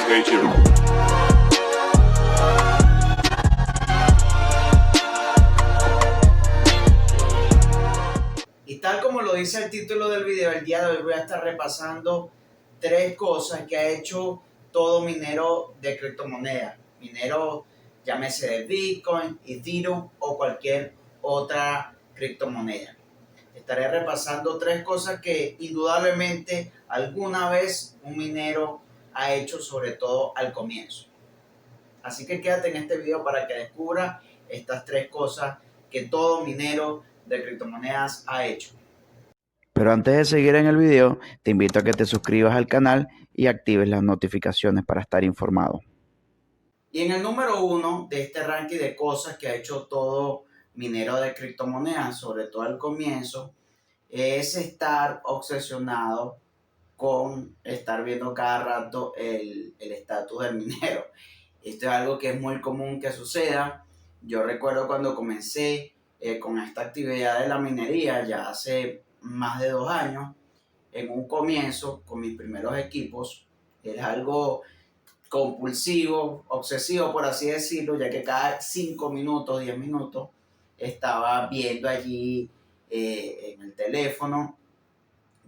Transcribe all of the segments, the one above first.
Nature. Y tal como lo dice el título del video, el día de hoy voy a estar repasando 3 cosas que ha hecho todo minero de criptomonedas. Minero, llámese de Bitcoin, Ethereum o cualquier otra criptomoneda. Estaré repasando 3 cosas que indudablemente alguna vez un minero ha hecho, sobre todo al comienzo. Así que quédate en este video para que descubra estas 3 cosas que todo minero de criptomonedas ha hecho. Pero antes de seguir en el video, te invito a que te suscribas al canal y actives las notificaciones para estar informado. Y en el número 1 de este ranking de cosas que ha hecho todo minero de criptomonedas, sobre todo al comienzo, es estar obsesionado con estar viendo cada rato el estatus del minero. Esto es algo que es muy común que suceda. Yo recuerdo cuando comencé con esta actividad de la minería, ya hace más de 2 años, en un comienzo con mis primeros equipos, era algo compulsivo, obsesivo por así decirlo, ya que cada 5 minutos, 10 minutos, estaba viendo allí en el teléfono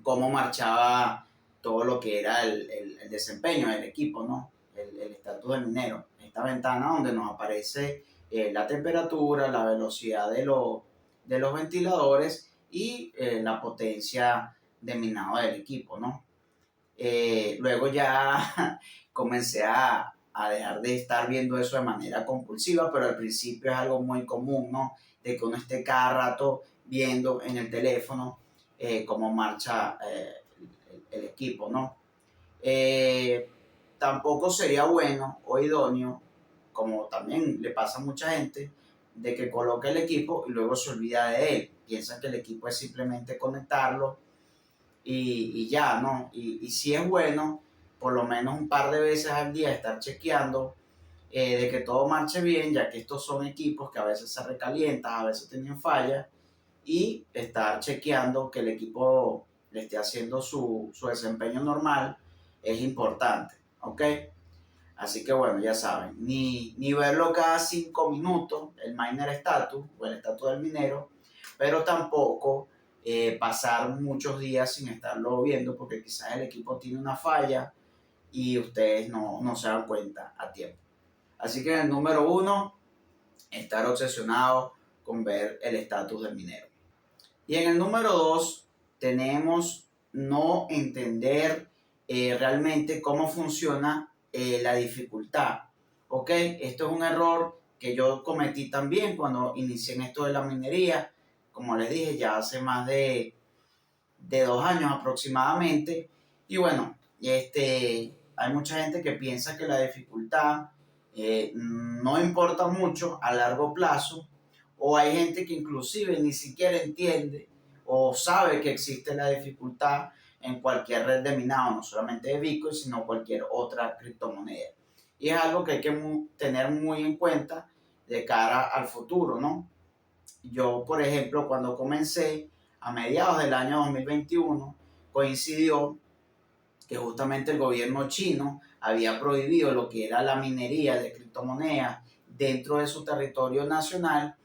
cómo marchaba todo lo que era el desempeño del equipo, ¿no? El estatus del minero. Esta ventana donde nos aparece la temperatura, la velocidad de los ventiladores y la potencia de minado del equipo, ¿no? Luego ya comencé a dejar de estar viendo eso de manera compulsiva, pero al principio es algo muy común, ¿no? De que uno esté cada rato viendo en el teléfono cómo marcha el equipo, ¿no? Eh, Tampoco sería bueno o idóneo, como también le pasa a mucha gente, de que coloque el equipo y luego se olvida de él. Piensa que el equipo es simplemente conectarlo y ya, ¿no? Y si es bueno, por lo menos un par de veces al día estar chequeando de que todo marche bien, ya que estos son equipos que a veces se recalientan, a veces tienen fallas, y estar chequeando que el equipo le esté haciendo su desempeño normal es importante, ¿ok? Así que bueno, ya saben, ni verlo cada 5 minutos, el miner status o el estatus del minero, pero tampoco pasar muchos días sin estarlo viendo porque quizás el equipo tiene una falla y ustedes no se dan cuenta a tiempo. Así que en el número 1, estar obsesionado con ver el estatus del minero. Y en el número 2 tenemos no entender realmente cómo funciona la dificultad. ¿Ok? Esto es un error que yo cometí también cuando inicié en esto de la minería. Como les dije, ya hace más de 2 años aproximadamente. Y bueno, hay mucha gente que piensa que la dificultad no importa mucho a largo plazo, o hay gente que inclusive ni siquiera entiende o sabe que existe la dificultad en cualquier red de minado, no solamente de Bitcoin, sino cualquier otra criptomoneda. Y es algo que hay que tener muy en cuenta de cara al futuro, ¿no? Yo, por ejemplo, cuando comencé a mediados del año 2021, coincidió que justamente el gobierno chino había prohibido lo que era la minería de criptomonedas dentro de su territorio nacional,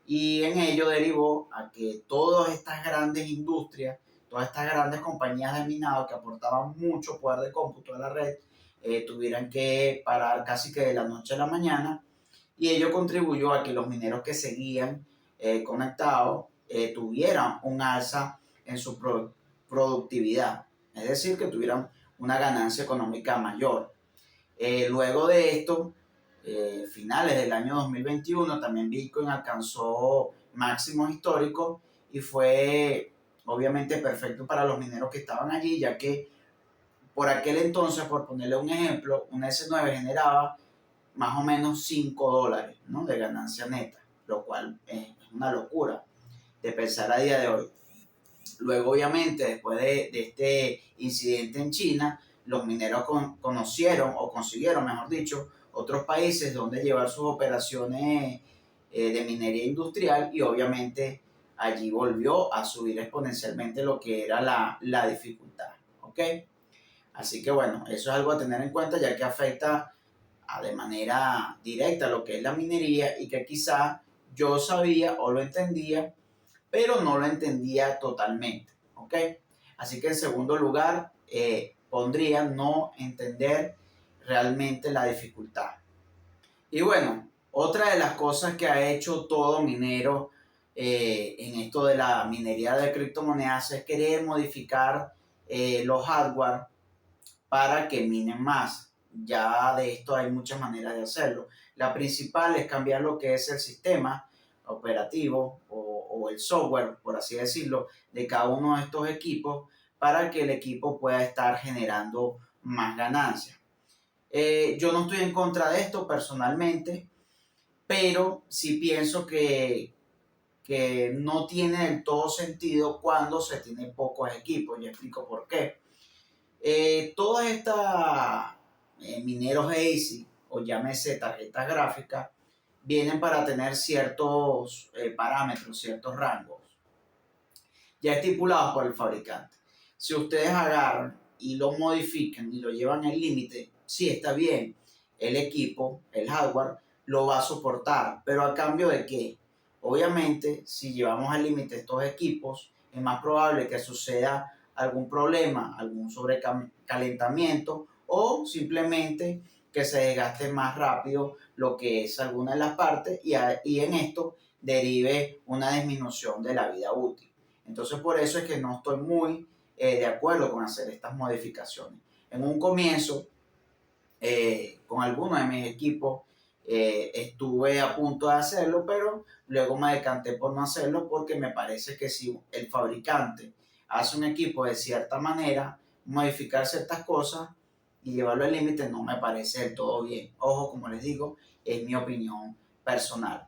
y en ello derivó a que todas estas grandes industrias, todas estas grandes compañías de minado que aportaban mucho poder de cómputo a la red, tuvieran que parar casi que de la noche a la mañana, y ello contribuyó a que los mineros que seguían conectados tuvieran un alza en su productividad, es decir, que tuvieran una ganancia económica mayor. Luego de esto, finales del año 2021, también Bitcoin alcanzó máximos históricos y fue obviamente perfecto para los mineros que estaban allí, ya que por aquel entonces, por ponerle un ejemplo, un S9 generaba más o menos $5, ¿no?, de ganancia neta, lo cual es una locura de pensar a día de hoy. Luego, obviamente, después de este incidente en China, los mineros conocieron o consiguieron, mejor dicho, otros países donde llevar sus operaciones de minería industrial, y obviamente allí volvió a subir exponencialmente lo que era la dificultad. ¿Ok? Así que bueno, eso es algo a tener en cuenta, ya que afecta de manera directa lo que es la minería y que quizá yo sabía o lo entendía, pero no lo entendía totalmente, ¿ok? Así que en segundo lugar, pondría no entender realmente la dificultad. Y bueno, otra de las cosas que ha hecho todo minero en esto de la minería de criptomonedas es querer modificar los hardware para que minen más. Ya de esto hay muchas maneras de hacerlo. La principal es cambiar lo que es el sistema operativo o el software, por así decirlo, de cada uno de estos equipos para que el equipo pueda estar generando más ganancias. Yo no estoy en contra de esto personalmente, pero sí pienso que no tiene del todo sentido cuando se tiene pocos equipos. Y explico por qué. Todas estas mineros ASIC o llámese tarjetas gráficas vienen para tener ciertos parámetros, ciertos rangos ya estipulados por el fabricante. Si ustedes agarran y lo modifican y lo llevan al límite, sí está bien, el equipo, el hardware, lo va a soportar, pero a cambio de qué? Obviamente, si llevamos al límite estos equipos, es más probable que suceda algún problema, algún sobrecalentamiento o simplemente que se desgaste más rápido lo que es alguna de las partes y en esto derive una disminución de la vida útil. Entonces por eso es que no estoy muy de acuerdo con hacer estas modificaciones. En un comienzo, con algunos de mis equipos, estuve a punto de hacerlo, pero luego me decanté por no hacerlo porque me parece que si el fabricante hace un equipo de cierta manera, modificar ciertas cosas y llevarlo al límite no me parece del todo bien. Ojo, como les digo, es mi opinión personal.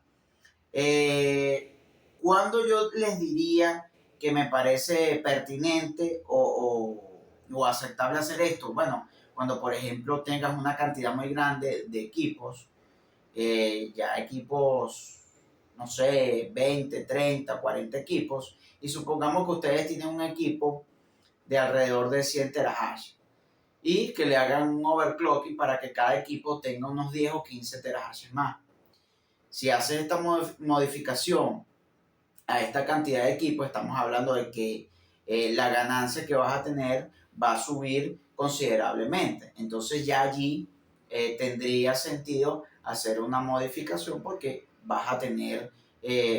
Cuando yo les diría que me parece pertinente o aceptable hacer esto, bueno, cuando por ejemplo tengas una cantidad muy grande de equipos, ya equipos, no sé, 20, 30, 40 equipos, y supongamos que ustedes tienen un equipo de alrededor de 100 terahash y que le hagan un overclocking para que cada equipo tenga unos 10 o 15 terahash más. Si haces esta modificación a esta cantidad de equipos, estamos hablando de que la ganancia que vas a tener va a subir considerablemente. Entonces ya allí tendría sentido hacer una modificación porque vas a tener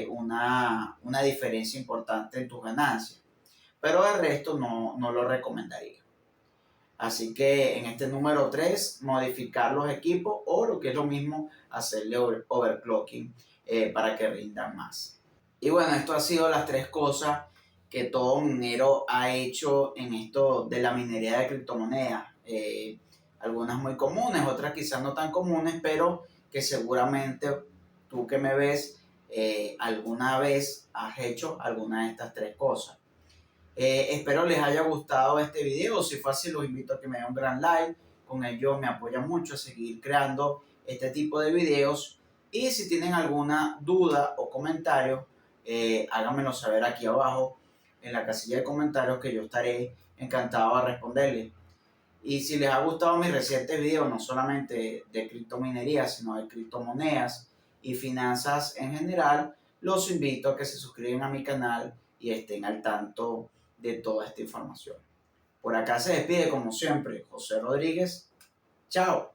una diferencia importante en tus ganancias. Pero el resto no lo recomendaría. Así que en este número 3, modificar los equipos o lo que es lo mismo, hacerle overclocking para que rindan más. Y bueno, esto ha sido las 3 cosas que todo minero ha hecho en esto de la minería de criptomonedas. Algunas muy comunes, otras quizás no tan comunes, pero que seguramente tú que me ves alguna vez has hecho alguna de estas 3 cosas. Espero les haya gustado este video. Si fue así, los invito a que me den un gran like. Con ello me apoya mucho a seguir creando este tipo de videos. Y si tienen alguna duda o comentario, háganmelo saber aquí abajo en la casilla de comentarios, que yo estaré encantado de responderles. Y si les ha gustado mis recientes videos, no solamente de criptominería, sino de criptomonedas y finanzas en general, los invito a que se suscriban a mi canal y estén al tanto de toda esta información. Por acá se despide como siempre José Rodríguez. Chao.